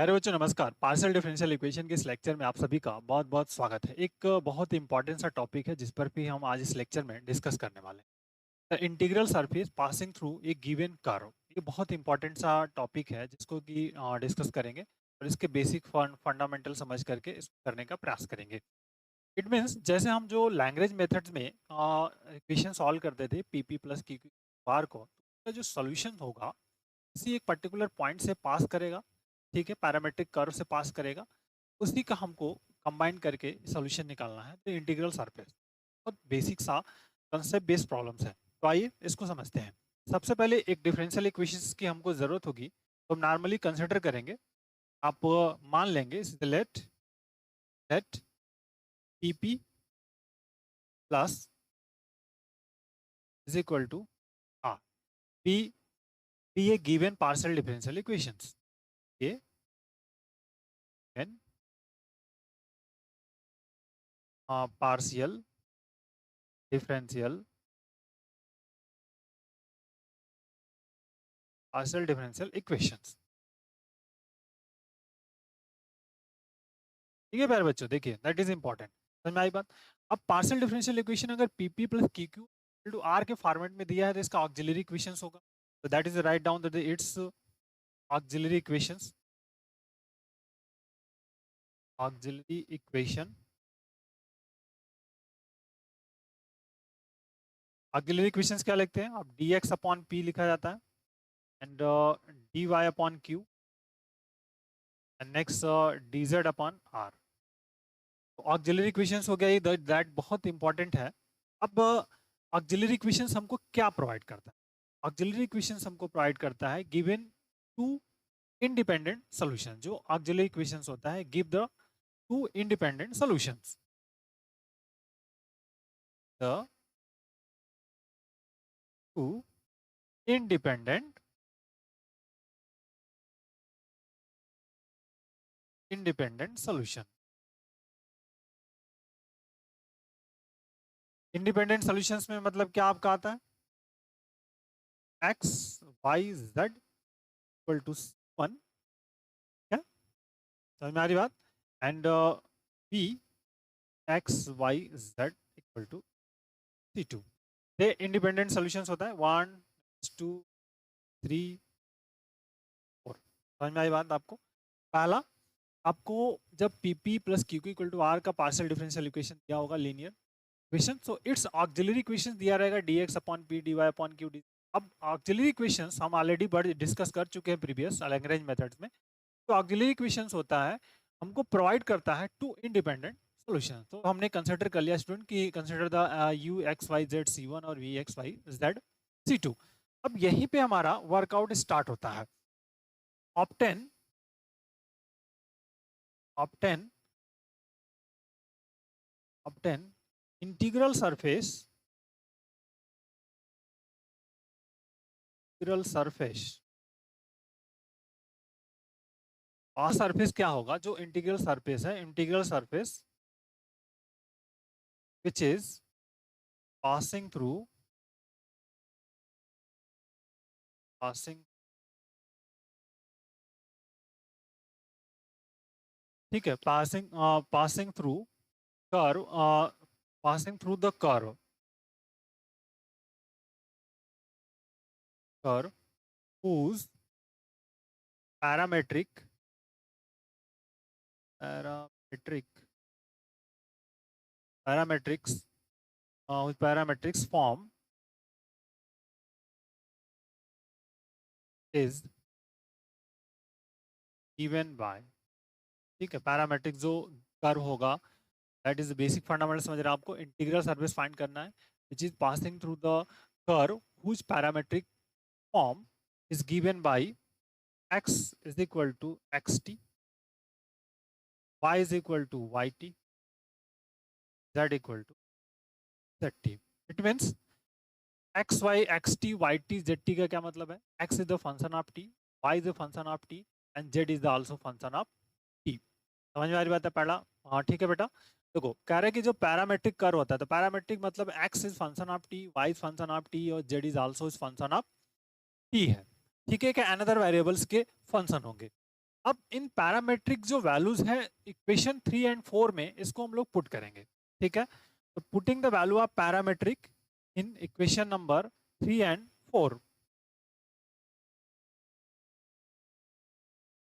प्यारे बच्चों नमस्कार। पार्शियल डिफरेंशियल इक्वेशन के इस लेक्चर में आप सभी का बहुत बहुत स्वागत है। एक बहुत इंपॉर्टेंट सा टॉपिक है जिस पर भी हम आज इस लेक्चर में डिस्कस करने वाले हैं। The integral surface passing through a given curve. ये बहुत इंपॉर्टेंट सा टॉपिक है जिसको कि डिस्कस करेंगे और इसके बेसिक फंडामेंटल समझ करके इसको करने का प्रयास करेंगे। इट मीन्स जैसे हम जो लैंग्वेज मेथड्स में इक्वेशन सॉल्व करते थे PP plus Q Q bar को, तो उसका जो सोल्यूशन होगा किसी एक पर्टिकुलर पॉइंट से पास करेगा। ठीक है, पैरामेट्रिक कर्व से पास करेगा, उसी का हमको कंबाइन करके सॉल्यूशन निकालना है। तो इंटीग्रल सरफेस बहुत बेसिक सा कंसेप्ट बेस्ड प्रॉब्लम्स है। तो आइए इसको समझते हैं। सबसे पहले एक डिफरेंशियल इक्वेशंस की हमको जरूरत होगी, तो हम नॉर्मली कंसिडर करेंगे। आप मान लेंगे let let p p plus is equal to r p be a given partial differential equations. ये partial differential partial differential equations. ठीक है प्यारे बच्चों, देखिए दैट इज इंपॉर्टेंट। समझ में आई बात। अब पार्शियल डिफरेंशियल इक्वेशन अगर P P plus Q Q to R के फॉर्मेट में दिया है तो इसका ऑक्सिलरी इक्वेशंस होगा। तो that is write down that it's auxiliary equations. Auxiliary equation, auxiliary equations क्या लिखते हैं आप? डी एक्स अपॉन पी लिखा जाता है and D Y upon Q and next D Z upon R. तो ऑक्सिलरी इक्वेशंस हो गया, ये दैट बहुत इंपॉर्टेंट है। अब ऑक्सिलरी इक्वेशंस हमको क्या प्रोवाइड करता है? ऑक्सिलरी इक्वेशंस हमको प्रोवाइड करता है गिवन टू इंडिपेंडेंट सॉल्यूशन। जो ऑक्सिलरी इक्वेशंस होता है give the two independent solutions. The two independent independent solution. Independent solutions में मतलब क्या आपका आता है? X Y Z equal to one. क्या समझ में आ रही बात? And B X Y Z equal to C two. ये इंडिपेंडेंट सॉल्यूशंस होता है। One two three four. समझ में आई बात आपको? पहला, आपको जब PP plus Q Q equal to R का पार्शियल डिफरेंशियल इक्वेशन दिया होगा linear equation, so it's auxiliary equation दिया रहेगा D X upon P D Y upon Q D. अब ऑक्सिलरी इक्वेशंस हम ऑलरेडी बड़े डिस्कस कर चुके हैं प्रीवियस लैग्रेंज मेथड्स में। तो ऑक्सिलरी इक्वेशंस होता है हमको प्रोवाइड करता है टू इंडिपेंडेंट सॉल्यूशन। तो हमने कंसिडर कर लिया स्टूडेंट कि consider the u x Y z c one और v x Y z c two. अब यहीं पे हमारा वर्कआउट स्टार्ट होता है। Obtain obtain obtain integral surface integral surface. और सरफेस क्या होगा? जो इंटीग्रल सरफेस है, integral surface which is passing through passing ठीक है, passing passing through curve, passing through the curve curve whose parametric parametric parametrics whose parametrics form is given by। ठीक है, parametric जो कर्व होगा, दैट इज बेसिक फंडामेंटल समझ रहे हैं आपको। इंटीग्रल सरफेस फाइंड करना है which is passing through the curve whose parametric form is given by x is equal to xt, y is equal to yt, z equal to zt। It means X Y X T Y T Z T का क्या मतलब है? X is the function of T, Y is the function of T and Z is the also function of T. समझ में आ रही बात है पहला? हाँ ठीक है बेटा। देखो कह रहे हैं कि जो पैरामेट्रिक कर्व होता है, तो पैरामेट्रिक मतलब x is function of T, Y is function of t और z is also is function of t है। ठीक है, क्या अनदर वेरिएबल्स के फंक्शन होंगे। अब इन पैरामेट्रिक जो वैल्यूज है इक्वेशन 3 एंड 4 में, इसको हम लोग पुट करेंगे, ठीक है। तो putting the value of parametric in equation number 3 and 4,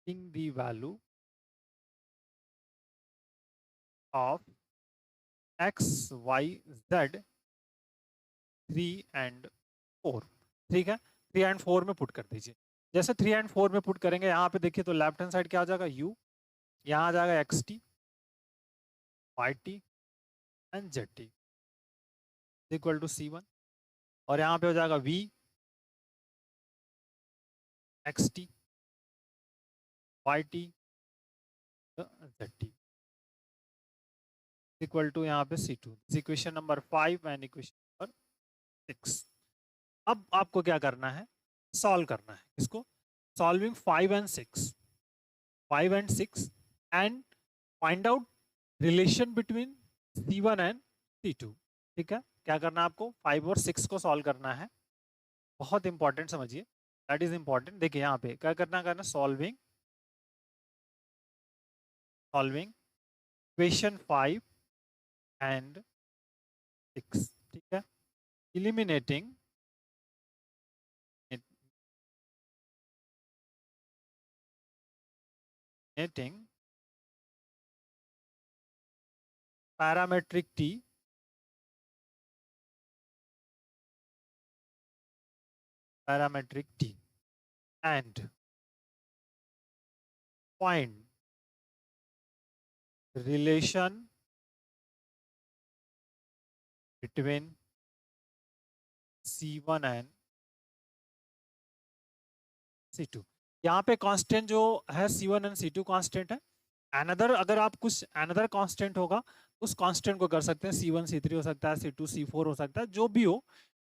putting the value of x Y Z 3 and 4, ठीक है। 3 एंड 4 में पुट कर दीजिए। जैसे 3 एंड 4 में पुट करेंगे, यहाँ पे देखिए तो लेफ्ट हैंड साइड क्या आ जाएगा, u, यहाँ आ जाएगा X T, Y T and Z T equal to C1, और यहाँ पे हो जाएगा v X T Y T Z T equal to यहाँ पे C2। Equation number 5 and equation number 6। अब आपको क्या करना है, सॉल्व करना है इसको, solving 5 and 6, 5 and 6 and find out relation between C1 and C2, ठीक है। क्या करना है आपको, 5 और 6 को सॉल्व करना है, बहुत इंपॉर्टेंट समझिए, दैट इज इंपॉर्टेंट। देखिए यहाँ पे क्या करना सॉल्विंग इक्वेशन 5 एंड 6, ठीक है। eliminating parametric t and find relation between C1 and C2। यहाँ पे कांस्टेंट जो है C1 एंड C2 कांस्टेंट है। अनदर अगर आप कुछ अनदर कांस्टेंट होगा, उस कांस्टेंट को कर सकते हैं, C1 C3 हो सकता है, C2 C4 हो सकता है, जो भी हो,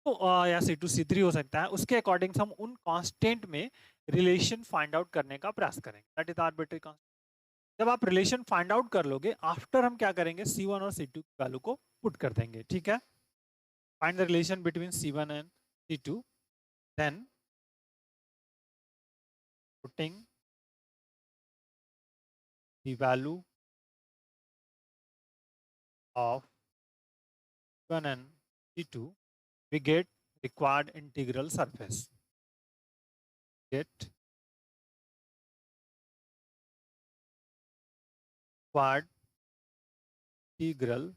तो या C2 C3 हो सकता है। उसके अकॉर्डिंग हम उन कांस्टेंट में रिलेशन फाइंड आउट करने का प्रयास करेंगे, दैट इज आर्बिट्री कांस्टेंट। जब आप रिलेशन फाइंड आउट कर लोगे, आफ्टर हम क्या करेंगे, C1 और C2 की वैल्यू को पुट कर देंगे, ठीक है। Find the relation between C1 and C2, then putting the value of C1 and C2, we get required integral surface. Get required integral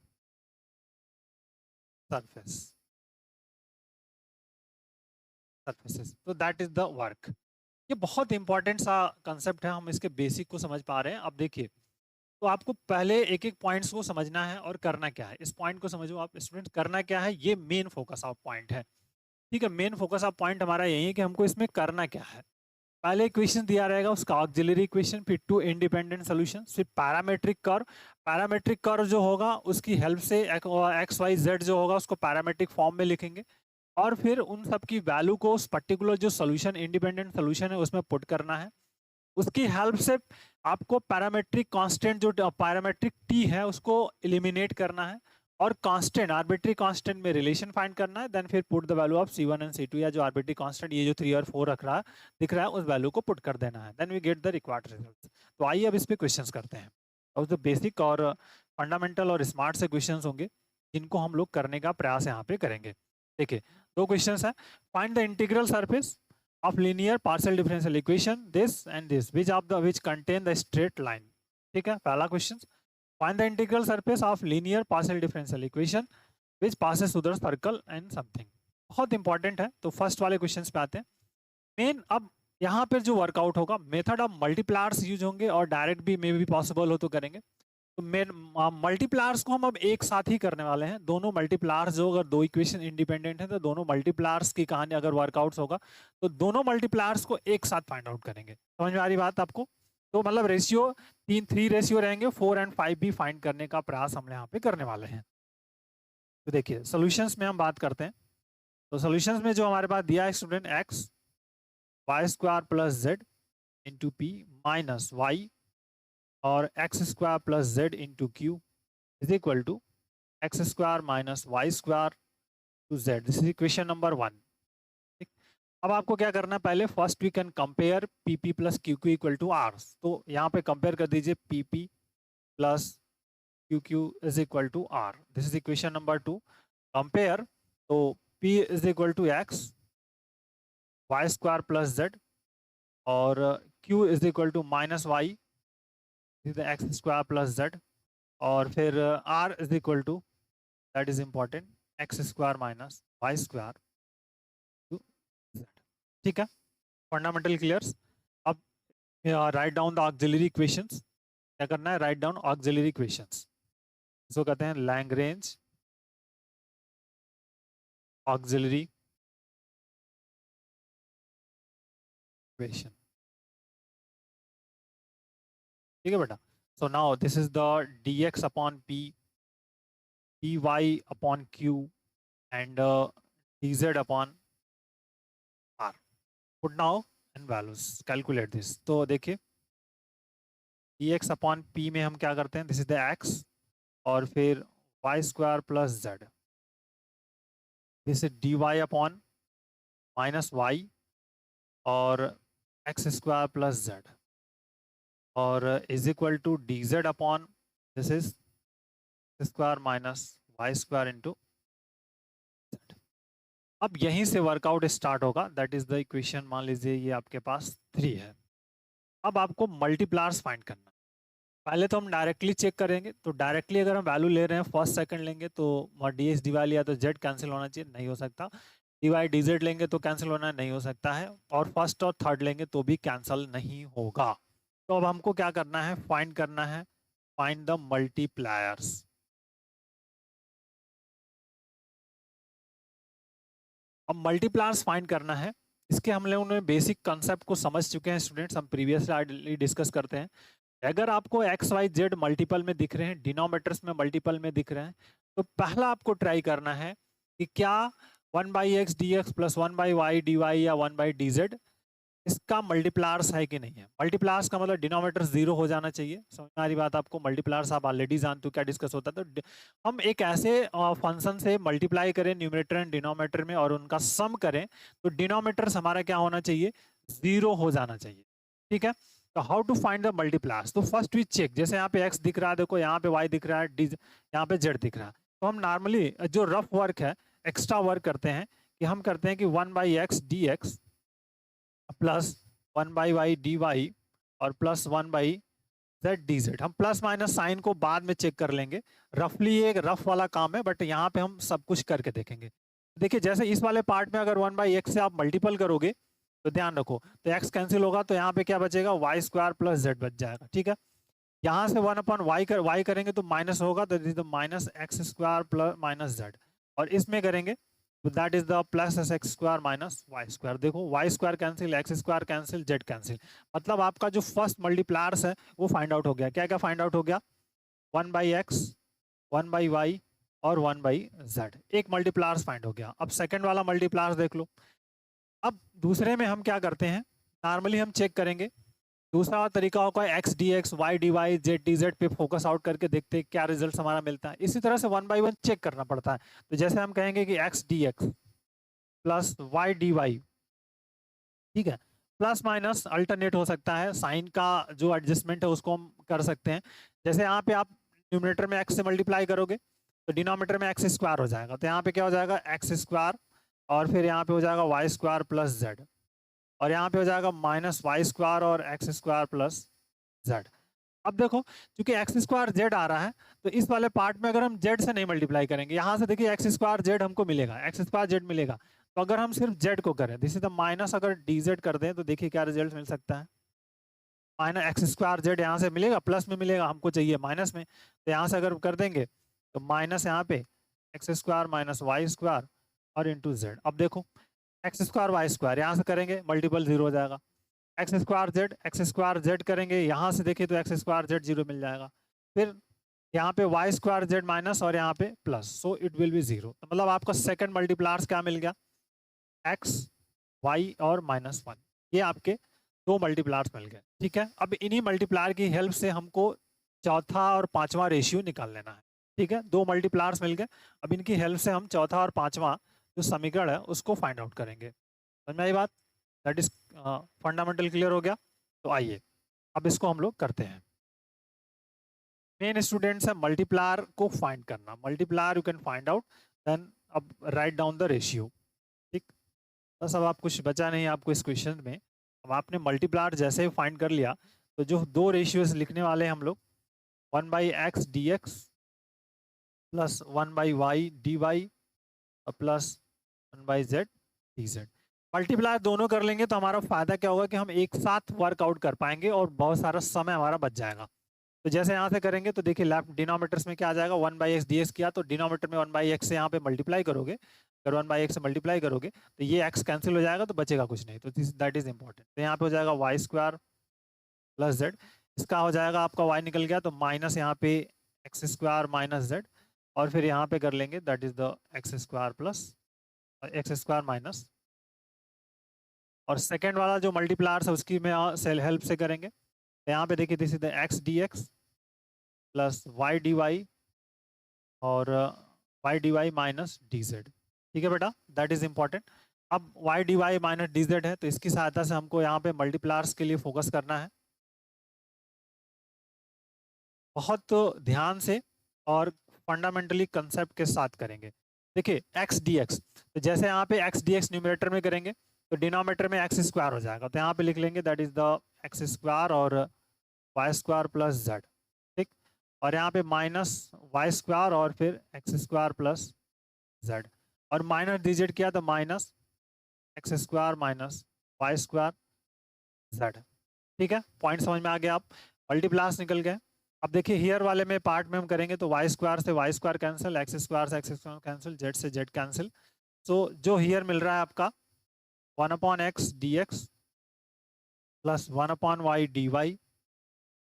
surface. Surfaces. So that is the work. ये बहुत important सा concept है, हम इसके basic को समझ पा रहे हैं। अब देखिए, तो आपको पहले एक एक पॉइंट्स को समझना है और करना क्या है। इस पॉइंट को समझो आप स्टूडेंट, करना क्या है, ये मेन फोकस ऑफ पॉइंट है, ठीक है। मेन फोकस ऑफ पॉइंट हमारा यही है कि हमको इसमें करना क्या है। पहले इक्वेशन दिया रहेगा, उसका ऑक्सिलरी इक्वेशन, फिर 2 इंडिपेंडेंट सॉल्यूशन, फिर पैरामेट्रिक कर्व। पैरामेट्रिक कर्व जो होगा उसकी हेल्प से एक्स वाई जेड जो होगा उसको पैरामेट्रिक फॉर्म में लिखेंगे, और फिर उन सब की वैल्यू को उस पर्टिकुलर जो सॉल्यूशन इंडिपेंडेंट सॉल्यूशन है उसमें पुट करना है। उसकी हेल्प से आपको पैरामेट्रिक कांस्टेंट जो पैरामेट्रिक टी है उसको एलिमिनेट करना है, और कांस्टेंट आर्बिट्री कांस्टेंट में रिलेशन फाइंड करना है। देन फिर put the value of C1 and C2, या जो आर्बिट्री कांस्टेंट ये जो 3 और 4 रख रहा है दिख रहा है, उस वैल्यू को पुट कर देना है। Then we get the required result. तो आइए अब इस पे क्वेश्चंस करते हैं, और जो बेसिक और फंडामेंटल और स्मार्ट से क्वेश्चंस होंगे जिनको हम लोग करने का प्रयास यहाँ पे करेंगे। देखिए, 2 क्वेश्चंस है। Find the integral surface of linear partial differential equation this and this which contain the straight line, ठीक है। पहला question, find the integral surface of linear partial differential equation which passes through the circle and something। बहुत important है। तो first वाले question पे आते हैं। मेन अब यहाँ पर जो वर्कआउट होगा, मेथड ऑफ मल्टीप्लायर्स यूज होंगे, और डायरेक्ट भी मे भी पॉसिबल हो तो करेंगे। तो मेन मल्टीप्लायर्स को हम अब एक साथ ही करने वाले हैं। दोनों मल्टीप्लायर्स जो, अगर 2 इक्वेशन इंडिपेंडेंट है तो दोनों मल्टीप्लायर्स की कहानी अगर वर्कआउट्स होगा तो दोनों मल्टीप्लायर्स को एक साथ फाइंड आउट करेंगे। समझ में आ रही बात आपको? तो मतलब रेशियो 3 रेशियो रहेंगे, 4 एंड 5 भी फाइंड करने का प्रयास हम यहाँ पे करने वाले हैं। तो देखिए सोल्यूशंस में हम बात करते हैं। तो सोल्यूशंस में जो हमारे पास दिया है student, x Y square plus z into p minus Y और x square plus z into q is equal to x square minus Y square to z. This is equation number 1, ठीक। अब आपको क्या करना है, पहले first we can compare p p plus Q Q equal to r. तो यहाँ पे कंपेयर कर दीजिए p p plus Q q is equal to are. This is equation number 2। Compare, तो p is equal to X Y square plus Z, और q is equal to minus Y X square plus Z, और फिर r is equal to, that is important, X square minus Y square to Z. ठीक है, fundamental clears. अब write down the auxiliary equations. क्या करना है, write down auxiliary equations. इसको कहते हैं लैग्रेंज ऑक्सिलरी इक्वेशन। ठीक है बेटा। So now this is the dx upon p, dy upon q and dz upon r. Put now and values, calculate this. तो देखिए dx अपॉन p में हम क्या करते हैं, दिस इज द x, और फिर y square plus Z, this is dy upon minus Y और एक्स स्क्वायर प्लस जेड, और is equal to dz upon this is square minus Y square into Z. अब यहीं से work out start होगा, that is the equation, मान लीजिए ये आपके पास 3 है। अब आपको मल्टीप्लायर्स फाइंड करना है। पहले तो हम डायरेक्टली चेक करेंगे, तो डायरेक्टली अगर हम वैल्यू ले रहे हैं फर्स्ट सेकंड लेंगे तो डी एस डी वाई लिया तो जेड कैंसिल होना चाहिए, नहीं हो सकता। डी वाई डी जेड लेंगे तो कैंसिल होना नहीं हो सकता है, और फर्स्ट और थर्ड लेंगे तो भी कैंसिल नहीं होगा। तो अब हमको क्या करना है, फाइंड करना है, फाइंड द मल्टीप्लायर्स। अब मल्टीप्लायर्स फाइंड करना है, इसके हम लोगों ने बेसिक कंसेप्ट को समझ चुके हैं स्टूडेंट्स, हम प्रीवियसली डिस्कस करते हैं। अगर आपको एक्स वाई जेड मल्टीपल में दिख रहे हैं, डिनोमिनेटर्स में मल्टीपल में दिख रहे हैं, तो पहला आपको ट्राई करना है कि क्या 1/x dx plus 1/y dy या 1/dz इसका मल्टीप्लायर्स है कि नहीं है। मल्टीप्लायर्स का मतलब डिनोमिनेटर 0 हो जाना चाहिए। समझ में आ रही बात आपको, मल्टीप्लायर्स आप ऑलरेडी जानते हो क्या डिस्कस होता है। तो हम एक ऐसे फंक्शन से मल्टीप्लाई करें न्यूमरेटर एंड डिनोमिनेटर में और उनका सम करें, तो डिनोमिनेटर हमारा क्या होना चाहिए, 0 हो जाना चाहिए। ठीक है, तो how to find the multipliers, तो फर्स्ट वी चेक, जैसे यहाँ पे x दिख रहा है, देखो यहाँ पे y दिख रहा है, यहाँ पे z दिख रहा है, तो हम नॉर्मली जो रफ वर्क है, एक्स्ट्रा वर्क करते हैं कि हम करते हैं कि 1/x dx plus 1/y dy और प्लस 1/z dz। हम प्लस माइनस साइन को बाद में चेक कर लेंगे, रफली एक रफ वाला काम है, बट यहाँ पे हम सब कुछ करके देखेंगे। देखिए जैसे इस वाले पार्ट में अगर 1/x से आप मल्टीपल करोगे तो ध्यान रखो, तो x कैंसिल होगा, तो यहाँ पे क्या बचेगा, वाई स्क्वायर प्लस जेड बच जाएगा। ठीक है, यहाँ से 1/y करेंगे तो माइनस होगा, तो minus x square plus minus z, और इसमें करेंगे तो that is the plus s x square minus Y square. देखो y square cancel, x square cancel, z cancel, मतलब आपका जो फर्स्ट मल्टीप्लायर्स है वो फाइंड आउट हो गया। क्या क्या फाइंड आउट हो गया, 1/x 1/y और 1/z, एक मल्टीप्लायर्स फाइंड हो गया। अब सेकंड वाला मल्टीप्लायर्स देख लो। अब दूसरे में हम क्या करते हैं, नॉर्मली हम चेक करेंगे, दूसरा तरीका होगा X D X Y D Y Z D Z पे फोकस आउट करके देखते हैं क्या रिजल्ट हमारा मिलता है। इसी तरह से 1/1 चेक करना पड़ता है। तो जैसे हम कहेंगे कि X D x plus Y D Y, ठीक है, प्लस माइनस अल्टरनेट हो सकता है, साइन का जो एडजस्टमेंट है उसको हम कर सकते हैं। जैसे यहाँ पे आप न्यूमरेटर में एक्स से मल्टीप्लाई करोगे तो डिनोमिनेटर में एक्स स्क्वायर हो जाएगा, तो यहाँ पे क्या हो जाएगा, एक्स स्क्वायर, और फिर यहाँ पे हो जाएगा वाई स्क्वायर प्लस जेड, और यहाँ पे हो जाएगा माइनस वाई स्क्वायर और एक्स स्क्वायर प्लस जेड। अब देखो क्योंकि एक्स स्क्वायर जेड आ रहा है, तो इस वाले पार्ट में अगर हम जेड से नहीं मल्टीप्लाई करेंगे, यहाँ से देखिए एक्स स्क्वायर जेड हमको मिलेगा, एक्स स्क्वायर जेड मिलेगा, तो अगर हम सिर्फ जेड को करें, दिस इज द माइनस, अगर डी जेड कर दें तो देखिए क्या रिजल्ट मिल सकता है, माइनस एक्स स्क्वायर जेड यहाँ से मिलेगा, प्लस में मिलेगा, हमको चाहिए माइनस में, तो यहाँ से अगर कर देंगे तो माइनस यहाँ पे X square minus Y square और इंटू जेड। अब देखो एक्स स्क्वायर वाई स्क्वायर यहाँ से करेंगे मल्टीपल 0 हो जाएगा, एक्स स्क्वायर जेड करेंगे, यहाँ से देखिए तो एक्स स्क्वायर जेड 0 मिल जाएगा, फिर यहाँ पे वाई स्क्वायर जेड माइनस और यहाँ पे plus, so it will be 0। तो मतलब आपका सेकंड मल्टीप्लायर्स क्या मिल गया, एक्स वाई और -1, ये आपके दो मल्टीप्लायर्स मिल गए। ठीक है, अब इन्हीं मल्टीप्लायर की हेल्प से हमको चौथा और पांचवा रेशियो निकाल लेना है। ठीक है, दो मल्टीप्लायर्स मिल गए, अब इनकी हेल्प से हम चौथा और पांचवा जो समीकरण है उसको फाइंड आउट करेंगे। समझ में आई बात? दैट इज फंडामेंटल क्लियर हो गया। तो आइए अब इसको हम लोग करते हैं। मेन स्टूडेंट्स है मल्टीप्लायर को फाइंड करना। Multiplier you can find out, then अब राइट डाउन द रेशियो। ठीक, बस अब आप कुछ बचा नहीं आपको इस क्वेश्चन में। अब आपने मल्टीप्लायर जैसे ही फाइंड कर लिया तो जो दो रेशियोज लिखने वाले हैं हम लोग, 1/x dx plus 1/y dy plus 1/z dz। Multiplier दोनों कर लेंगे तो हमारा फायदा क्या होगा कि हम एक साथ वर्कआउट कर पाएंगे और बहुत सारा समय हमारा बच जाएगा। तो जैसे यहाँ से करेंगे तो देखिए लेफ्ट डिनोमिनेटर्स में क्या आ जाएगा, 1/x ds किया तो डिनोमिनेटर में 1/x से यहाँ पे मल्टीप्लाई करोगे। अगर 1/x से मल्टीप्लाई करोगे तो ये x कैंसिल हो जाएगा तो बचेगा कुछ नहीं, तो दैट इज इंपॉर्टेंट। तो यहाँ पे हो जाएगा वाई स्क्वायर प्लस जेड। इसका हो जाएगा आपका y निकल गया तो माइनस यहाँ पे एक्स स्क्वायर माइनस जेड, और फिर यहाँ पे कर लेंगे that is the x square plus x square minus, और सेकेंड वाला जो मल्टीप्लायर है उसकी में सेल हेल्प से करेंगे। तो यहाँ पे देखिए this is the x D x plus Y D y और y D y minus D z. ठीक है बेटा, दैट इज इंपॉर्टेंट। अब y D y minus D z है तो इसकी सहायता से हमको यहाँ पे मल्टीप्लायर्स के लिए फोकस करना है बहुत ध्यान से और फंडामेंटली कंसेप्ट के साथ करेंगे। देखिए एक्स डी एक्स, तो जैसे यहाँ पे एक्स डी एक्स न्यूमरेटर में करेंगे तो डिनोमिनेटर में एक्स स्क्वायर हो जाएगा, तो यहाँ पे लिख लेंगे that is the x square और वाई स्क्वायर प्लस जेड। ठीक, और यहाँ पे माइनस वाई स्क्वायर और फिर एक्स स्क्वायर प्लस जेड, और माइनस डी जेड किया तो minus x square minus Y square Z. ठीक है, पॉइंट समझ में आ गया। आप मल्टीप्लास निकल गए। अब देखिए हियर वाले में पार्ट में हम करेंगे तो वाई स्क्वायर से Y square cancel, x square से एक्स स्क्वायर कैंसिल, जेड से जेड कैंसिल। सो जो हियर मिल रहा है आपका 1/x dx plus 1/y dy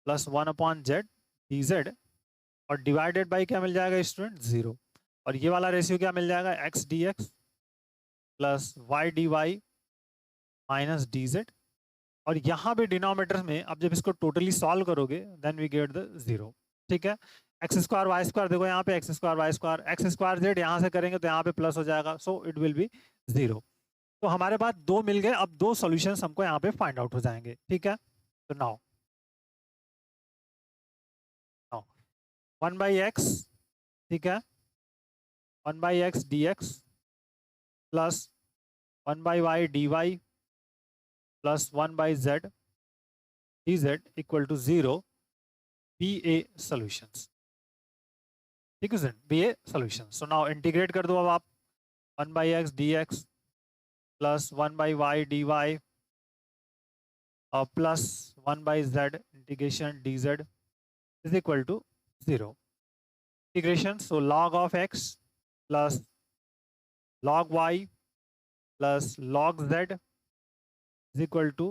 plus 1/z dz, और डिवाइडेड बाई क्या मिल जाएगा स्टूडेंट, 0। और ये वाला रेशियो क्या मिल जाएगा, x dx plus y dy minus dz, और यहाँ पे डिनोमिनेटर में अब जब इसको टोटली सॉल्व करोगे देन वी गेट द 0। ठीक है, एक्स स्क्वायर वाई स्क्वायर, देखो यहाँ पे X square Y square, X square Z यहाँ से करेंगे तो यहाँ पे प्लस हो जाएगा, सो इट विल बी 0। तो हमारे पास दो मिल गए, अब दो सॉल्यूशंस हमको यहाँ पे फाइंड आउट हो जाएंगे। ठीक है, तो नाउ 1/x, ठीक है, 1/x dx plus 1/y dy plus 1/z dz equal to 0 be a solutions. ठीक है sir, be a solution. So now integrate कर दो अब आप 1/x dx plus 1/y dy और plus 1/z integration dz is equal to 0। Integration, so log of x plus log y plus log z is equal to,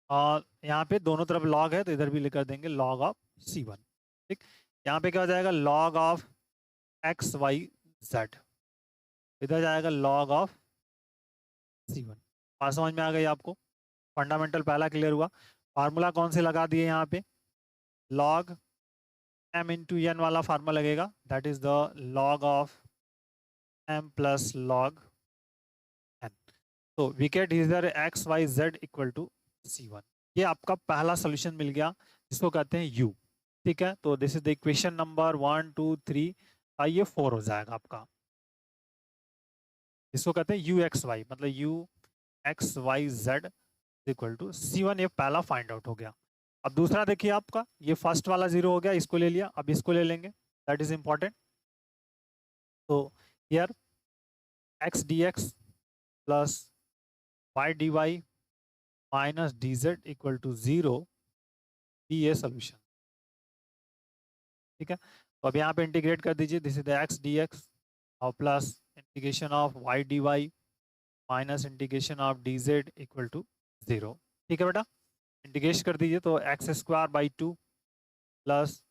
और यहाँ पे दोनों तरफ log है तो इधर भी लिख देंगे log ऑफ c1। ठीक, यहाँ पे क्या हो जाएगा log of x Y z, इधर जाएगा log ऑफ c1। बात समझ में आ गई आपको? फंडामेंटल पहला क्लियर हुआ। फार्मूला कौन से लगा दिए यहाँ पे, log m इंटू एन वाला फार्मूला लगेगा, that is the log of m plus log n। तो वी गेट इधर x Y Z equal to c1। ये आपका पहला सोल्यूशन मिल गया जिसको कहते हैं u। ठीक है, तो this is the equation number 1 2 3, ये 4 हो जाएगा आपका। इसको कहते हैं u(x,y), मतलब u(x,y,z) इक्वल टू c1। ये पहला फाइंड आउट हो गया। अब दूसरा देखिए आपका, ये फर्स्ट वाला 0 हो गया, इसको ले लिया, अब इसको ले लेंगे, दैट इज इंपॉर्टेंट। तो here x dx plus y dy minus dz equal to 0 be a solution. ठीक है, तो अब यहाँ पे इंटीग्रेट कर दीजिए, this is the x dx और plus integration of y dy minus integration of dz equal to 0। ठीक है बेटा, इंटीग्रेट कर दीजिए तो x square by 2 plus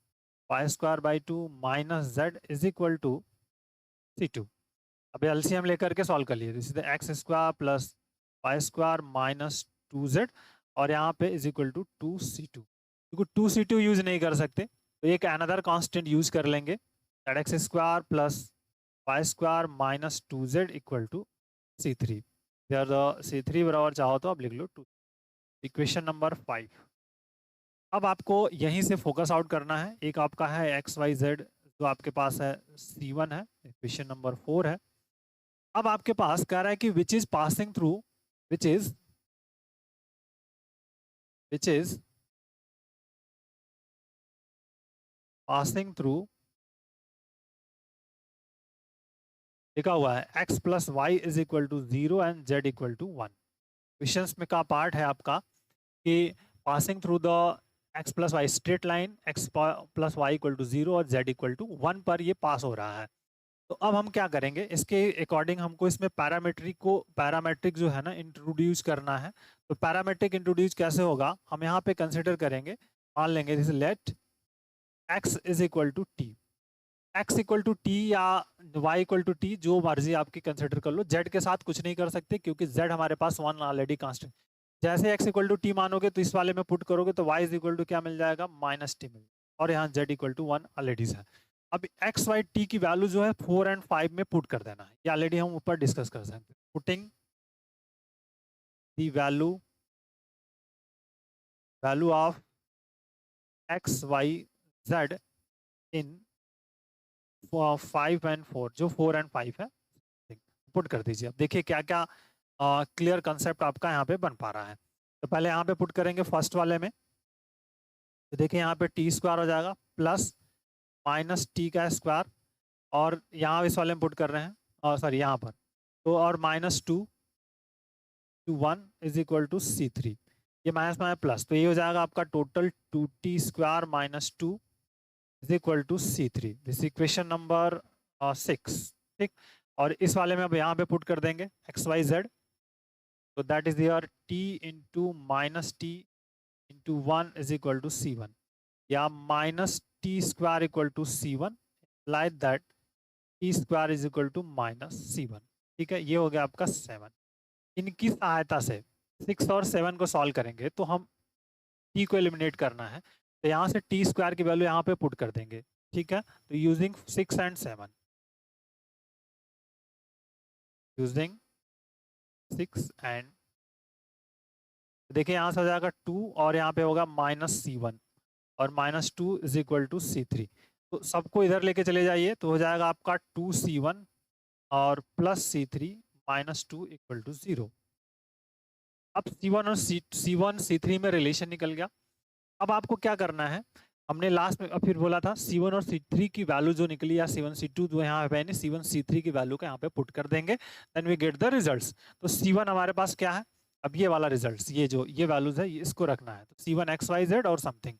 y square by 2 minus z is equal to c2। अब एलसीएम लेकर के सॉल्व कर लिए, this is the x square plus y square minus 2z, और यहाँ पे इज इक्वल टू 2c2। क्योंकि 2c2 यूज नहीं कर सकते तो एक अनदर कांस्टेंट यूज कर लेंगे, that x square plus y square minus 2z equal to c3। There the C3 बराबर चाहो तो आप लिख लो 2। Equation number 5। अब आपको यहीं से फोकस आउट करना है। एक आपका है एक्स वाई जेड जो आपके पास है C1 है, इक्वेशन नंबर 4 है। अब आपके पास कह रहा है कि which is passing through, which is passing through, लिखा हुआ है x plus y is equal to 0 and z equal to 1। Questions में का पार्ट है आपका कि passing through the x plus y straight line, x plus y equal to 0 और z equal to 1 पर ये पास हो रहा है। तो अब हम क्या करेंगे, इसके अकॉर्डिंग हमको इसमें पैरामेट्रिक जो है ना इंट्रोड्यूस करना है। तो पैरामेट्रिक इंट्रोड्यूस कैसे होगा, हम यहाँ पे कंसिडर करेंगे, मान लेंगे जैसे let x is equal to t, x equal to t या y इक्वल टू टी, जो मर्जी आपकी कंसिडर कर लो। z के साथ कुछ नहीं कर सकते क्योंकि z हमारे पास 1 ऑलरेडी कांस्टेंट। जैसे x इक्वल टू टी मानोगे तो इस वाले में पुट करोगे तो y इज इक्वल टू क्या मिल जाएगा, माइनस टी मिल, और यहाँ z इक्वल टू 1 ऑलरेडी है। अब x y t की वैल्यू जो है 4 एंड 5 में पुट कर देना है, ये ऑलरेडी हम ऊपर डिस्कस कर सकते हैं। Putting the value of x y z in 5 and 4, जो 4 एंड 5 है, पुट कर दीजिए। अब देखिए क्या क्या क्लियर कंसेप्ट आपका यहाँ पे बन पा रहा है। तो पहले यहाँ पे पुट करेंगे फर्स्ट वाले में, तो देखिए यहाँ पे टी स्क्वायर हो जाएगा प्लस माइनस टी का स्क्वायर, और यहाँ इस वाले में पुट कर रहे हैं, और सॉरी यहाँ पर, तो और minus 2 to 1 is equal to C3, ये माइनस माइनस प्लस, तो ये हो जाएगा आपका total 2t square minus 2 is equal to C3। This equation number 6। ठीक, और इस वाले में अब यहाँ पे पुट कर देंगे एक्स वाई जेड, तो that is your t into minus t into 1 is equal to C1, या minus t square equal to C1, like that t square is equal to minus C1। ठीक है, ये हो गया आपका 7। इनकी सहायता से 6 और 7 को सॉल्व करेंगे, तो हम t को एलिमिनेट करना है, तो यहाँ से टी स्क्वायर की वैल्यू यहाँ पे पुट कर देंगे। ठीक है, तो यूजिंग 6 एंड 7, यूजिंग 6 एंड, देखिए यहाँ से हो जाएगा 2 और यहाँ पे होगा माइनस C1, और minus 2 is equal to C3। तो सबको इधर लेके चले जाइए, तो हो जाएगा आपका 2C1 और plus C3 minus 2 equal to 0। अब C1 और C1 C3 में रिलेशन निकल गया। अब आपको क्या करना है, हमने लास्ट में फिर बोला था C1 और C3 की वैल्यू जो निकली, या C1 C2 जो यहाँ है, C1 C3 की वैल्यू का यहाँ पे पुट कर देंगे, then we get the results. तो C1 हमारे पास क्या है, अब ये वाला रिजल्ट्स, ये जो ये वैल्यूज है इसको रखना है, तो C1 XYZ और समथिंग।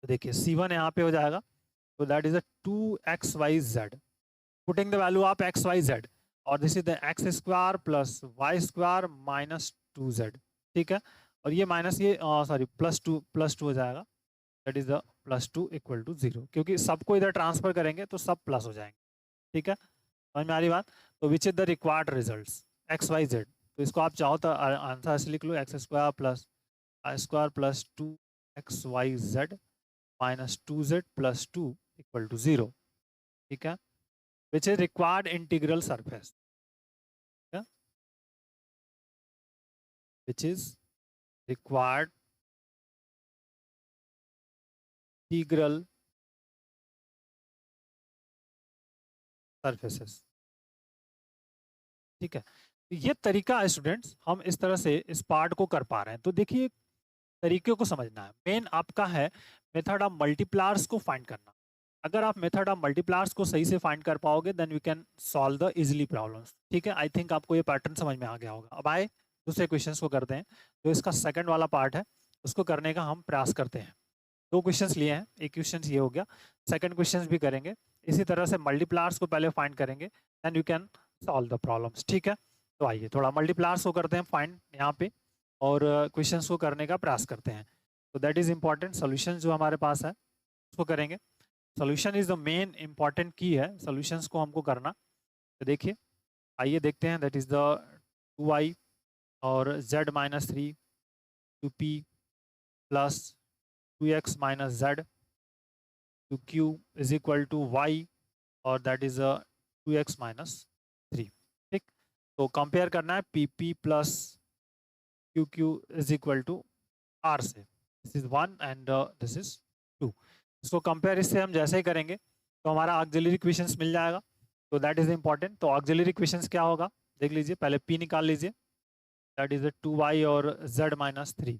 तो देखिए C1 यहाँ पे हो जाएगा, तो that is a 2XYZ, putting the value of XYZ, और this is the x square plus y square minus 2z। ठीक है, और ये माइनस ये सॉरी प्लस टू हो जाएगा, that is the plus 2 equal to 0, क्योंकि सबको इधर ट्रांसफर करेंगे तो सब प्लस हो जाएंगे। ठीक है, समझ में आ रही बात। तो which is the required results XYZ, तो इसको आप चाहो तो आंसर ऐसे लिख लो, x square plus i square plus 2XYZ minus 2z plus 2 equal to 0। ठीक है, which is required integral surface, yeah? Which is required integral surfaces। ठीक है, तो ये तरीका है स्टूडेंट्स, हम इस तरह से इस पार्ट को कर पा रहे हैं। तो देखिए तरीके को समझना है, मेन आपका है मेथड ऑफ मल्टीप्लायर्स को फाइंड करना। अगर आप मेथड ऑफ मल्टीप्लायर्स को सही से फाइंड कर पाओगे, then we can solve the easily problems. ठीक है, आई थिंक आपको ये पैटर्न समझ में आ गया होगा। अब आए दूसरे क्वेश्चंस को करते हैं, जो इसका सेकंड वाला पार्ट है उसको करने का हम प्रयास करते हैं। दो क्वेश्चंस लिए हैं, एक क्वेश्चन ये हो गया, सेकंड क्वेश्चन भी करेंगे इसी तरह से, मल्टीप्लायर्स को पहले फाइंड करेंगे, then you can solve the problems. ठीक है, तो आइए थोड़ा मल्टीप्लायर्स को करते हैं फाइंड यहाँ पे, और क्वेश्चंस को करने का प्रयास करते हैं। तो दैट इज इंपॉर्टेंट, सोल्यूशन जो हमारे पास है उसको करेंगे। Solution is the main important की है, सोल्यूशंस को हमको करना। तो देखिए आइए देखते हैं, दैट इज द 2i और z minus 3 2p plus 2x minus z 2q is equal to y, और दैट इज 2x माइनस 3। ठीक, तो कंपेयर करना है p p plus Q q is equal to r से। This is 1 and this is 2। इसको compare इससे हम जैसे ही करेंगे तो हमारा ऑक्सिलरी इक्वेशंस मिल जाएगा। तो दैट इज इंपॉर्टेंट। तो ऑक्सिलरी इक्वेशंस क्या होगा देख लीजिए, पहले पी निकाल लीजिए, दैट इज 2y और z माइनस 3।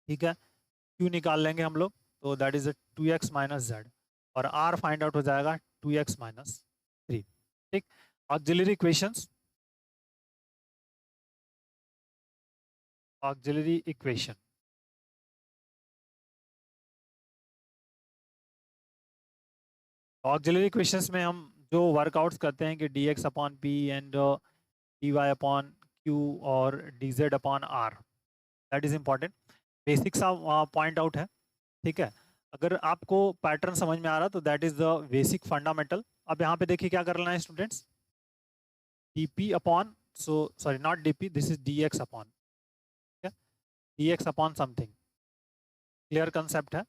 ठीक है, क्यू निकाल लेंगे हम लोग, तो that is 2x minus z, और आर फाइंड आउट हो जाएगा 2x माइनस 3। ठीक, auxiliary equations, auxiliary equation. Auxiliary equations में हम जो वर्कआउट्स करते हैं कि dx upon p and dy upon q और dz upon r, that is important. Basic सा पॉइंट आउट है। ठीक है, अगर आपको पैटर्न समझ में आ रहा तो that is the basic fundamental. अब यहाँ पे देखिए क्या करना है students, dp upon, so sorry not dp, this is dx upon, dx upon something. Clear concept है?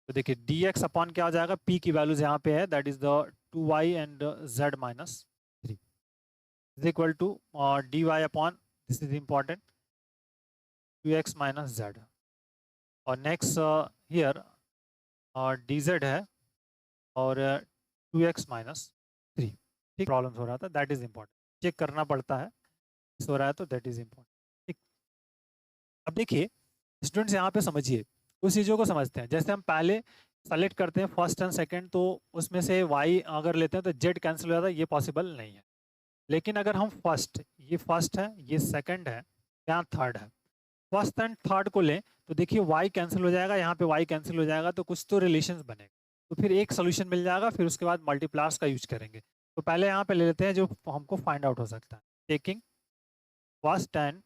तो देखिए dx अपॉन क्या हो जाएगा, p की वैल्यूज यहाँ पे है, that is the 2y and z minus 3 is equal to dy upon, this is important, 2x minus z। और नेक्स्ट हियर dz है और 2x माइनस 3। ठीक, प्रॉब्लम हो रहा था, दैट इज इंपॉर्टेंट, चेक करना पड़ता है हो रहा है तो दैट इज इंपॉर्टेंट। ठीक, अब देखिए स्टूडेंट्स यहाँ पे समझिए, कुछ चीज़ों को समझते हैं। जैसे हम पहले सेलेक्ट करते हैं फर्स्ट एंड सेकंड, तो उसमें से y अगर लेते हैं तो z कैंसिल हो जाता है, ये पॉसिबल नहीं है। लेकिन अगर हम फर्स्ट, ये फर्स्ट है, ये सेकंड है, यहाँ थर्ड है, फर्स्ट एंड थर्ड को लें तो देखिए y कैंसिल हो जाएगा, यहाँ पे y कैंसिल हो जाएगा, तो कुछ तो रिलेशंस बनेगा, तो फिर एक सोल्यूशन मिल जाएगा। फिर उसके बाद मल्टीप्लायर्स का यूज करेंगे। तो पहले यहाँ पे ले लेते हैं जो हमको फाइंड आउट हो सकता है, टेकिंग फर्स्ट एंड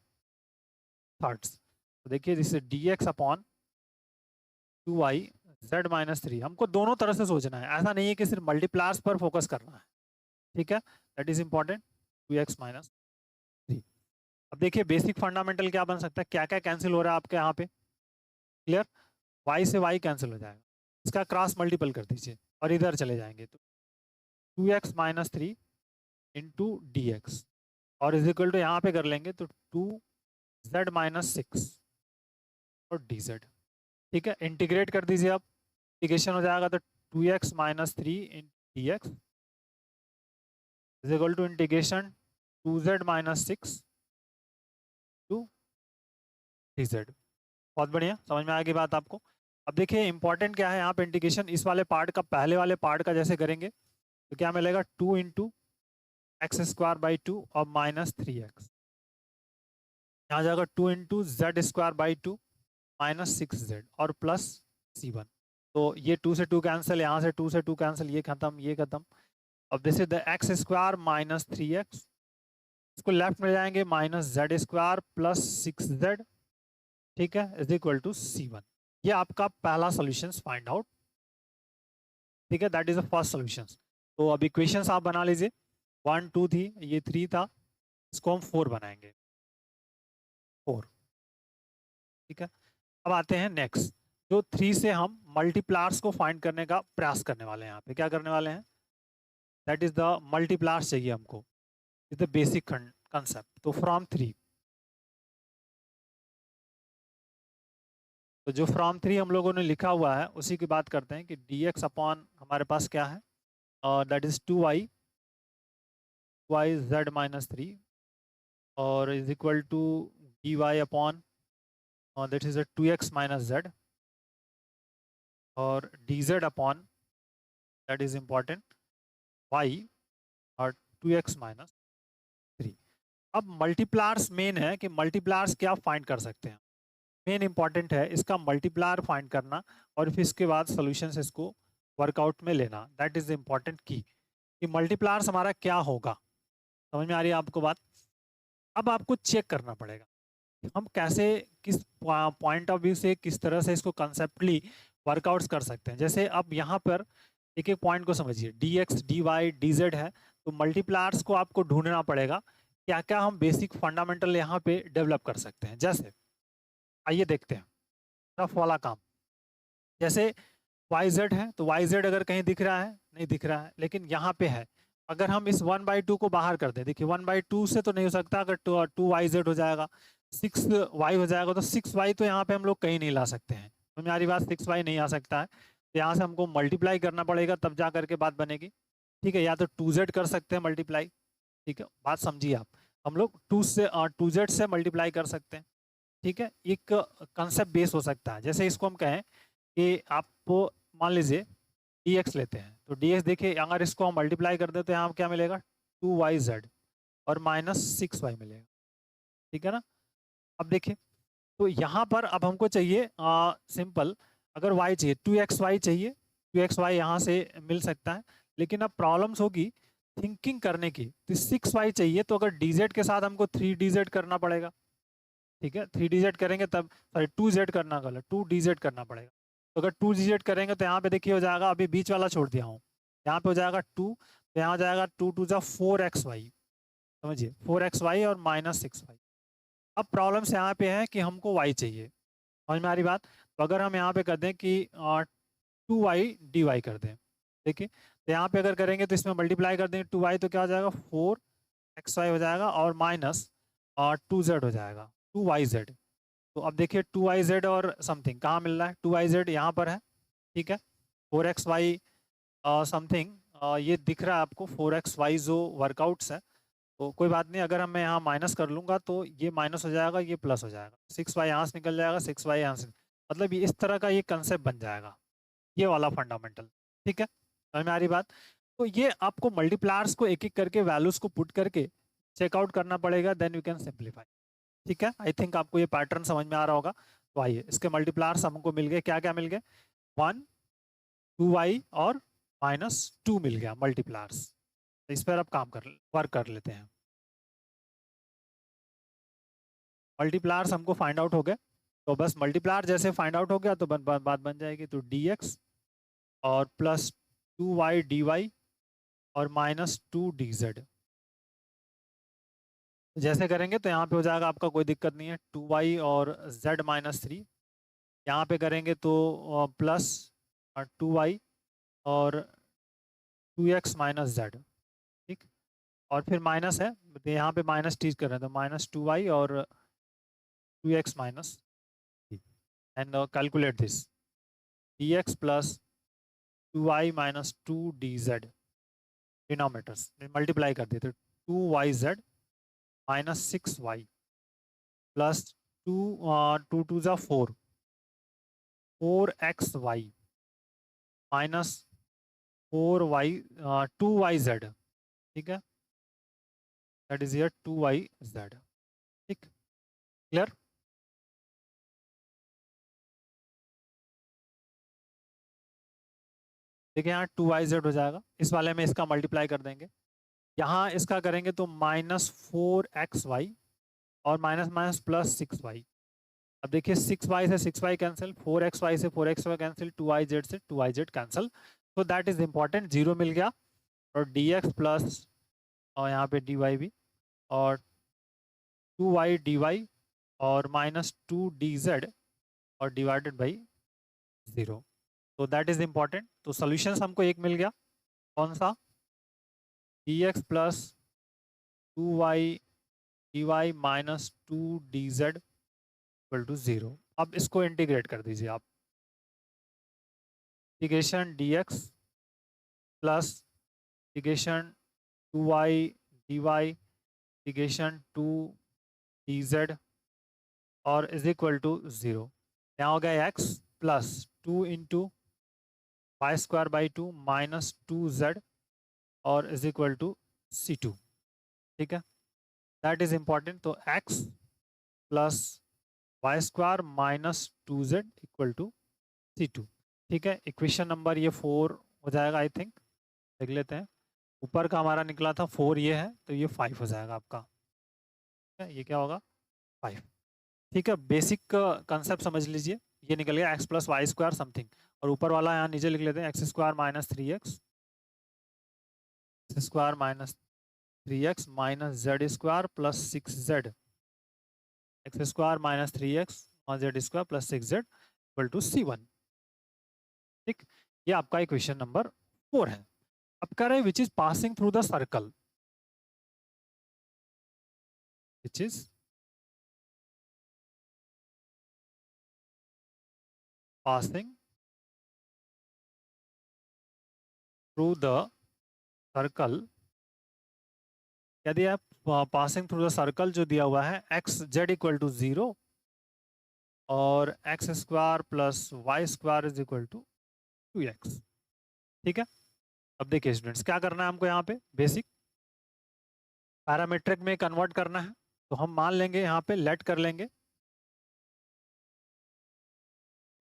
थर्ड्स। तो देखिए this D X upon 2y z minus 3, हमको दोनों तरह से सोचना है, ऐसा नहीं है कि सिर्फ मल्टीप्लायर्स पर फोकस करना है। ठीक है, that is important, 2x minus 3। अब देखिए बेसिक फंडामेंटल क्या बन सकता है, क्या क्या कैंसिल हो रहा है आपके यहाँ पे, क्लियर, y से y कैंसिल हो जाएगा, इसका क्रॉस मल्टीपल कर दीजिए और इधर चले जाएंगे तो 2x minus 3 into D x, और इज इक्वल टू यहाँ पे कर लेंगे तो 2z माइनस 6 और dz। ठीक है, इंटीग्रेट कर दीजिए आप, इंटीग्रेशन हो जाएगा तो 2x minus 3 in d x is equal to integration 2z minus 6 to dz। बहुत बढ़िया, समझ में आएगी बात आपको। अब देखिए इंपॉर्टेंट क्या है यहाँ पे, इंटीग्रेशन इस वाले पार्ट का पहले वाले पार्ट का जैसे करेंगे तो क्या मिलेगा, 2 इंटू एक्स स्क्वायर बाई 2 और माइनस 3x, यहाँ जाएगा 2 into Z square by 2 minus 6z और प्लस c1। तो ये 2 से 2 कैंसिल, यहाँ से 2 से 2 कैंसिल, ये खत्म, ये खत्म। अब this is the x square minus 3x, इसको लेफ्ट में जाएंगे minus z square plus 6z। ठीक है, इज इक्वल टू c1। ये आपका पहला सॉल्यूशन फाइंड आउट। ठीक है, that is the first solution. तो अब इक्वेशंस आप बना लीजिए, 1 2 थी, ये 3 था, इसको हम 4 बनाएंगे, 4। ठीक है, अब आते हैं नेक्स्ट, जो 3 से हम मल्टीप्लायर्स को फाइंड करने का प्रयास करने वाले हैं। यहाँ पे क्या करने वाले हैं, दैट इज द मल्टीप्लायर्स चाहिए हमको, इज द बेसिक कंसेप्ट। तो फ्रॉम 3, तो जो फ्रॉम 3 हम लोगों ने लिखा हुआ है उसी की बात करते हैं कि डी एक्स अपॉन हमारे पास क्या है, that is 2y z minus 3 और is equal to d Y upon that is 2x minus z और dz upon that is important y और 2x माइनस 3। अब मल्टीप्लायर्स मेन है कि मल्टीप्लायर्स क्या फाइंड कर सकते हैं, मेन इंपॉर्टेंट है इसका मल्टीप्लायर फाइंड करना और फिर इसके बाद सॉल्यूशंस इसको वर्कआउट में लेना, दैट इज इंपॉर्टेंट की कि मल्टीप्लायर्स हमारा क्या होगा। समझ में आ रही है आपको बात? अब आपको चेक करना पड़ेगा हम कैसे, किस पॉइंट ऑफ व्यू से, किस तरह से इसको कंसेप्टली वर्कआउट्स कर सकते हैं। जैसे अब यहाँ पर एक एक पॉइंट को समझिए, d x d y d z है, तो मल्टीप्लायर्स को आपको ढूंढना पड़ेगा क्या क्या हम बेसिक फंडामेंटल यहाँ पे डेवलप कर सकते हैं। जैसे आइए देखते हैं टफ वाला काम, जैसे वाई जेड है, तो वाई जेड अगर कहीं दिख रहा है नहीं दिख रहा है, लेकिन यहाँ पे है। अगर हम इस 1/2 को बाहर कर दें, देखिए 1/2 से तो नहीं हो सकता, अगर 2y/z हो जाएगा, 6y हो जाएगा, तो 6y तो यहाँ पे हम लोग कहीं नहीं ला सकते हैं। तो मेरी बात, 6y नहीं आ सकता है, तो यहाँ से हमको मल्टीप्लाई करना पड़ेगा, तब जा करके बात बनेगी। ठीक है, या तो 2z कर सकते हैं मल्टीप्लाई। ठीक है, बात समझिए आप, हम लोग 2z से मल्टीप्लाई कर सकते हैं। ठीक है, एक कंसेप्ट बेस हो सकता है। जैसे इसको हम कहें कि आप मान लीजिए dx लेते हैं, तो dx देखिए, अगर इसको हम मल्टीप्लाई कर दें तो यहाँ क्या मिलेगा, 2yz और -6y मिलेगा। ठीक है ना। अब देखिए, तो यहाँ पर अब हमको चाहिए सिंपल, अगर y चाहिए 2xy चाहिए, 2xy यहाँ से मिल सकता है, लेकिन अब प्रॉब्लम्स होगी थिंकिंग करने की, तो 6y चाहिए, तो अगर dz के साथ हमको 3dz करना पड़ेगा। ठीक है, 3dz करेंगे तब, सॉरी 2z करना गलत, 2dz करना पड़ेगा। तो अगर 2dz करेंगे तो यहाँ पे देखिए हो जाएगा, अभी बीच वाला छोड़ दिया हूँ, यहाँ पे हो जाएगा 2, तो यहाँ हो जाएगा 2 2 जा 4xy, समझिए 4xy और -6y। अब प्रॉब्लम्स यहाँ पे है कि हमको y चाहिए, समझ में आ रही बात। तो अगर हम यहाँ पे कर दें कि 2y dy कर दें, देखिए, तो यहाँ पे अगर करेंगे तो इसमें मल्टीप्लाई कर देंगे 2y, तो क्या हो जाएगा 4xy हो जाएगा, और माइनस 2z हो जाएगा, 2yz। तो अब देखिए 2yz और समथिंग कहाँ मिल रहा है, 2yz यहाँ पर है। ठीक है, 4xy समथिंग ये दिख रहा है आपको, 4xy जो वर्कआउट्स है, तो कोई बात नहीं, अगर मैं यहाँ माइनस कर लूँगा तो ये माइनस हो जाएगा, ये प्लस हो जाएगा, 6y यहाँ से निकल जाएगा, 6y यहाँ से, मतलब ये इस तरह का ये कंसेप्ट बन जाएगा, ये वाला फंडामेंटल। ठीक है, समझ में आ रही बात। तो ये आपको मल्टीप्लायर्स को एक एक करके वैल्यूज को पुट करके चेकआउट करना पड़ेगा, देन यू कैन सिंप्लीफाई। ठीक है, आई थिंक आपको ये पैटर्न समझ में आ रहा होगा। तो आइए, इसके मल्टीप्लायर्स हमको मिल गए, क्या क्या मिल गए, 1 2y और -2 मिल गया मल्टीप्लायर्स। तो इस पर अब काम कर वर्क कर लेते हैं। मल्टीप्लायर्स हमको फाइंड आउट हो गए, तो बस मल्टीप्लायर जैसे फाइंड आउट हो गया तो बात बन जाएगी। तो dx और +2y dy और -2dz जैसे करेंगे तो यहाँ पे हो जाएगा आपका, कोई दिक्कत नहीं है, 2y और z-3। यहाँ पे करेंगे तो +2y और 2x - z। ठीक, और फिर माइनस है, तो यहाँ पे माइनस टीज कर रहे हैं, तो -2y और 2x -3, and calculate this, dx +2y - 2dz, denominators multiply कर देते, 2yz -6y प्लस 2 2 2 जा 4, 4xy माइनस 4y 2yz। ठीक है, दैट इज हियर 2yz। ठीक, क्लियर। देखिए यहाँ 2yz हो जाएगा, इस वाले में इसका मल्टीप्लाई कर देंगे, यहाँ इसका करेंगे तो -4xy और माइनस माइनस +6y। अब देखिए 6y से 6y कैंसिल, 4xy से 4xy कैंसिल, 2yz से 2yz कैंसिल, तो दैट इज इंपॉर्टेंट, 0 मिल गया। और dx प्लस, और यहाँ पे dy भी, और 2y dy और -2dz और डिवाइडेड बाई 0, तो दैट इज इंपॉर्टेंट। तो सॉल्यूशंस हमको एक मिल गया, कौन सा, dx plus 2y dy -2dz equal to 0। अब इसको इंटीग्रेट कर दीजिए आप, integration dx plus integration 2y dy integration 2dz और इज इक्वल टू 0। यहाँ हो गया x plus 2 into y² minus 2z और इज इक्वल टू c2। ठीक है, दैट इज इंपॉर्टेंट। तो x plus y² minus 2z equal to c2। ठीक है, इक्वेशन नंबर ये 4 हो जाएगा, आई थिंक देख लेते हैं, ऊपर का हमारा निकला था 4, ये है, तो ये 5 हो जाएगा आपका। ठीक है, ये क्या होगा, 5। ठीक है, बेसिक कंसेप्ट समझ लीजिए, ये निकल गया x प्लस y² समथिंग, और ऊपर वाला यहाँ नीचे लिख लेते हैं, x² minus 3x, x² minus 3x minus z² plus 6z, x² minus 3x और z² plus 6z equal to c1। ठीक, ये आपका इक्वेशन नंबर 4 है। अब कह रहे हैं विच is passing through the circle, which is passing through the circle. यदि आप पासिंग थ्रू द सर्कल जो दिया हुआ है एक्स जेड इक्वल टू 0 और x square plus y square is equal to 2x। ठीक है, अब देखिए स्टूडेंट्स क्या करना है हमको यहाँ पे बेसिक पैरामीट्रिक में कन्वर्ट करना है। तो हम मान लेंगे यहाँ पे लेट कर लेंगे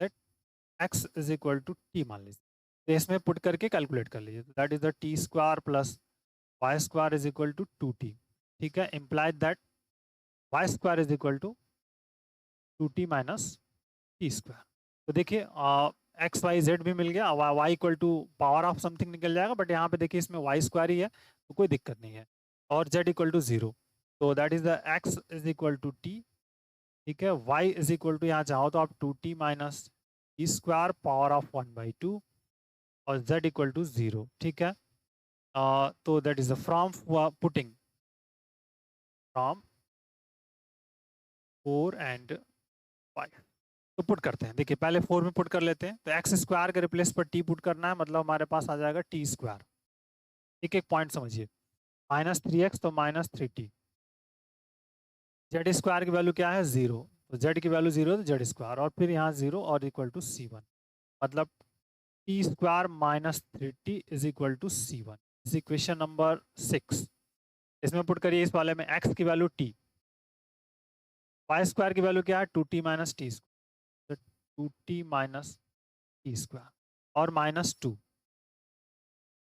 let x is equal to t मान लीजिए, तो इसमें पुट करके कैलकुलेट कर लीजिए। तो that is the t square plus y square is equal to 2t। ठीक है, implied that y square is equal to 2t minus t square. तो देखिए एक्स वाई जेड भी मिल गया, y equal to power of something निकल जाएगा, but यहाँ पे देखिए इसमें वाई स्क्वायर ही है तो कोई दिक्कत नहीं है, और जेड इक्वल टू 0। तो that is the x is equal to t. ठीक है, वाई इज इक्वल टू यहाँ चाहो तो आप 2t minus t square power of 1/2 और जेड इक्वल टू 0। ठीक है, तो that is the from putting from 4 and 5। तो पुट करते हैं, देखिए पहले 4 में पुट कर लेते हैं। तो एक्स स्क्वायर के रिप्लेस पर टी पुट करना है, मतलब हमारे पास आ जाएगा टी स्क्वायर। एक एक पॉइंट समझिए, -3x तो -3t। जेड स्क्वायर की वैल्यू क्या है 0, तो जेड की वैल्यू 0 तो जेड स्क्वायर, और फिर यहाँ 0 और इक्वल टू c1, मतलब t square -3t is equal to c1। इस इक्वेशन नंबर 6 इसमें पुट करिए। इस वाले में x की वैल्यू t, वाई स्क्वायर की वैल्यू क्या है 2t minus t square, 2t minus t square और -2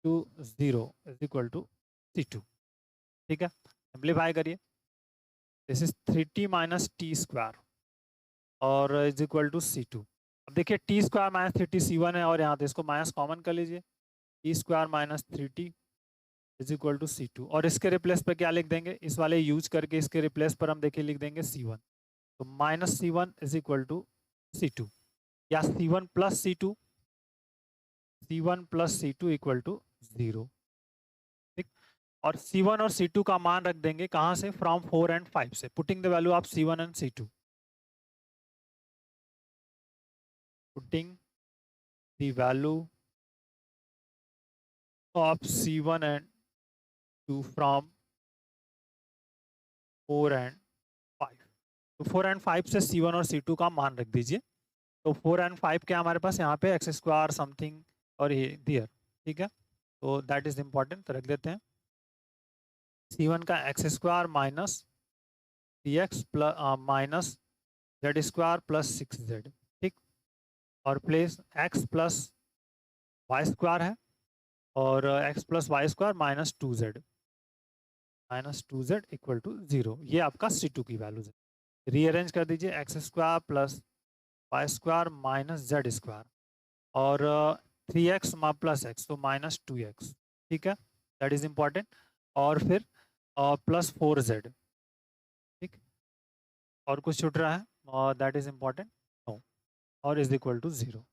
to 0 is equal to c2। ठीक है, सिंप्लीफाई करिए, this is 3t minus t square और इज इक्वल टू c2। अब देखिए T square minus 3t c1 है, और यहाँ तो इसको माइनस कॉमन कर लीजिए, t square minus 3t is equal to c2। और इसके रिप्लेस पर क्या लिख देंगे, इस वाले यूज करके इसके रिप्लेस पर हम देखिए लिख देंगे c1। तो -c1 is equal to c2, या c1 plus c2, c1 plus c2 equal to 0। ठीक, और c1 और c2 का मान रख देंगे कहाँ से, फ्रॉम 4 and 5 से, putting the value of c1 and c2, putting the value of c1 and 2 from 4 and 5। तो 4 and 5 से c1 और c2 का मान रख दीजिए। तो 4 and 5 क्या हमारे पास यहाँ पे एक्स स्क्वायर समथिंग और ये दियर। ठीक है, तो दैट इज इम्पॉर्टेंट, तो रख देते हैं c1 का x square minus t x plus minus z square plus 6z। ठीक, और place x plus y square है, और x plus y square -2z equal to 0। ये आपका c2 की वैल्यूज है। रीअरेंज कर दीजिए, x square plus y square minus z square और 3x प्लस x तो -2x। ठीक है, दैट इज इम्पॉर्टेंट, और फिर प्लस 4z। ठीक, और कुछ छूट रहा है और दैट इज इम्पॉर्टेंट नो, और इज इक्वल टू 0।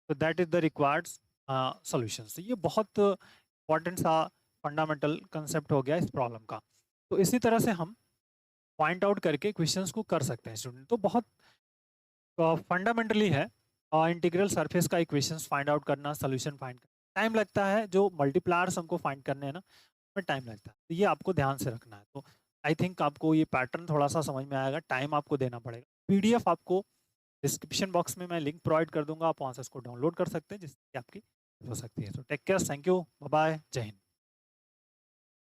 तो that is the required solution. तो ये बहुत इंपॉर्टेंट सा फंडामेंटल कंसेप्ट हो गया इस प्रॉब्लम का। तो इसी तरह से हम पॉइंट आउट करके क्वेश्चंस को कर सकते हैं स्टूडेंट। तो बहुत फंडामेंटली है इंटीग्रल सरफेस का इक्वेशंस फाइंड आउट करना, सोल्यूशन फाइंड करना। टाइम लगता है, जो मल्टीप्लायर्स हमको फाइंड करने हैं ना में टाइम लगता है, तो ये आपको ध्यान से रखना है। तो आई थिंक आपको ये पैटर्न थोड़ा सा समझ में आएगा, टाइम आपको देना पड़ेगा। पीडीएफ आपको डिस्क्रिप्शन बॉक्स में मैं लिंक प्रोवाइड कर दूंगा, आप वहाँ से इसको डाउनलोड कर सकते हैं जिससे आपकी हो सकती है। तो take care, thank you, bye bye, जय हिंद।